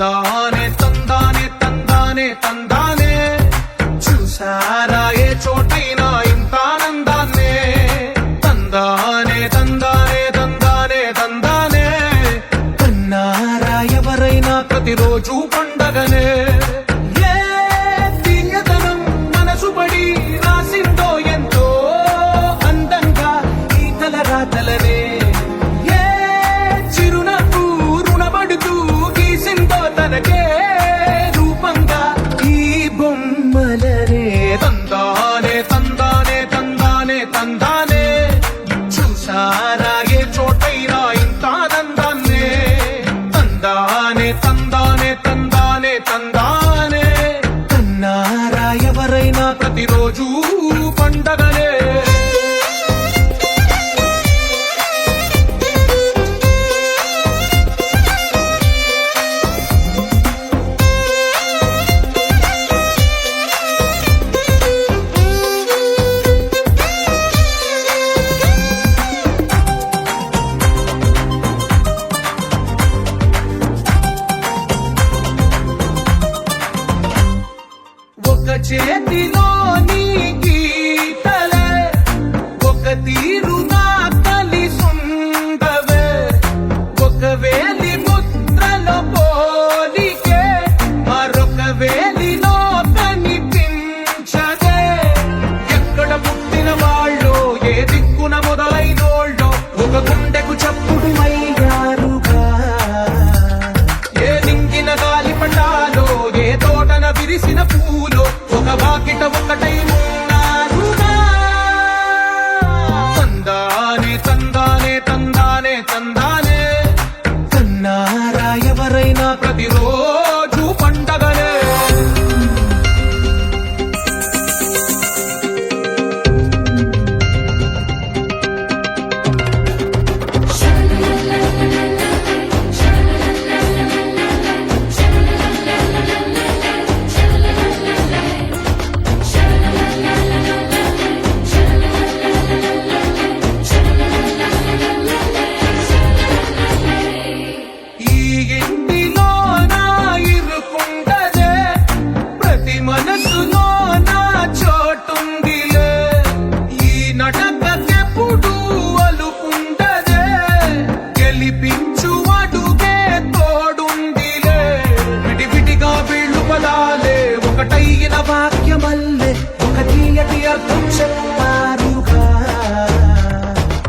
తందానే తందానే తందానే తందానే చూసారా ఏ చోటైనా ఇంత ఆనందాన్నే తందానే తందానే తందానే తందానే కన్నారా ఎవరైనా ప్రతిరోజు పండగనే తందానే తందానే తందానే తందానే చూసారా ఏ చోటైనా ఇంత ఆనందాన్నే తందానే తందానే తందానే తందానే కన్నారా ఎవరైనా ప్రతిరోజు పండగనే చేతిలో నీ గీతలే ఒక తీరు నా కలిసుండవే ఒక వేలి ముద్రలో పోలికే మరొక వేలిలో కనిపించదే ఎక్కడ పుట్టిన వాళ్ళో ఏ దిక్కున మొదలైనోళ్ళో ఒక గుండెకు చప్పుడు అయ్యారుగా ఏ దింగిన గాలి పటాలో ఏ తోటన విరిసిన పూలో ఒక వాకిట ఒకటై ఉన్నారుగా తందానే తందానే తందానే తందానే కన్నారా ఎవరైనా ప్రతిరోజు పండగనే ఒకటైన వాక్యమల్లే ఒక తీయటి అర్థం చెప్పారుగా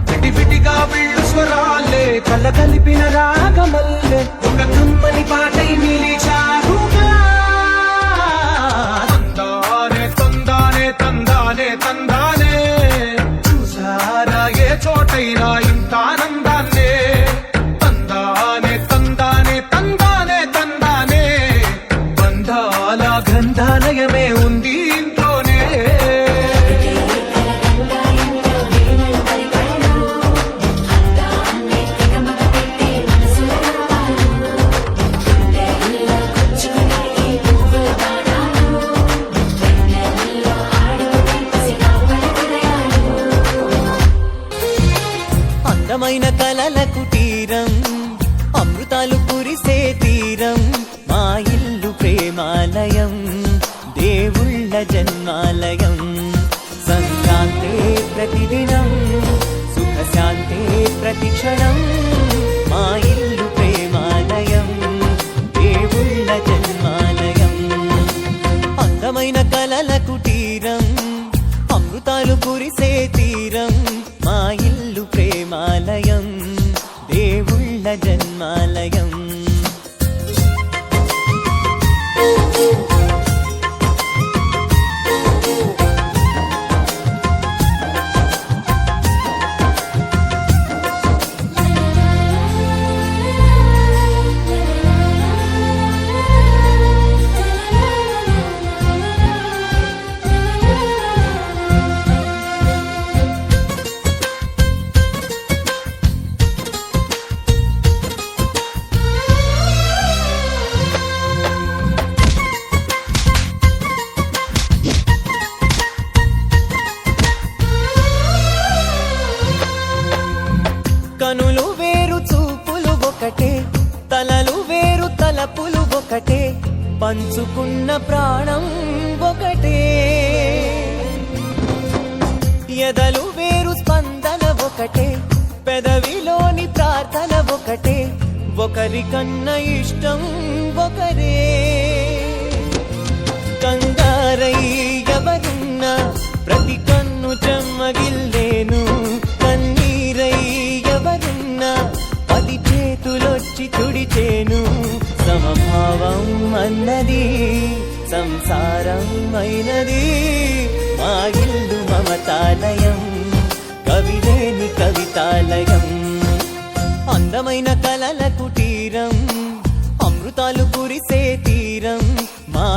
విడివిడిగా వీళ్ళు స్వరాలే కల కలిపిన రాగమల్లే ఒక కమ్మని పాటై నిలిచారుగా తందానే తందానే తందానే తందానే చూసారా ఏ చోటైనా ఇంత ఆనందాన్నే తందానే తందానే తందానే తందానే బంధాల గంధాలయమే ఉంది ఇంట్లోనే అందమైన కలల కుటీరం అమృతాలు కురిసే తీరం మా ఇల్లు ప్రేమాలయం దేవుళ్ళ జన్మాలయం సంక్రాంతే ప్రతిదినం సుఖశాంతే ప్రతిక్షణం మా ఇల్లు ప్రేమాలయం దేవుళ్ళ జన్మాలయం అందమైన కలల కుటీరం అమృతాలు కురిసే తీరం మా ఇల్లు ప్రేమాలయం దేవుళ్ళ జన్మాలయం ఒకటే పంచుకున్న ప్రాణం ఒకటే ఎదలు వేరు స్పందన ఒకటే పెదవిలోని ప్రార్థన ఒకటే ఒకరికన్నా ఇష్టం ఒకరే కంగారై ఎవరున్నా ప్రతి కన్ను చెమ్మగిల్లేను కన్నీరై ఎవరున్నా 10 చేతులొచ్చి తుడిచేను సమభావం అన్నది సంసారం అయినది మా ఇల్లు మమతాలయం కవిలేని కవితాలయం అందమైన కలల కుటీరం అమృతాలు కురిసే తీరం మా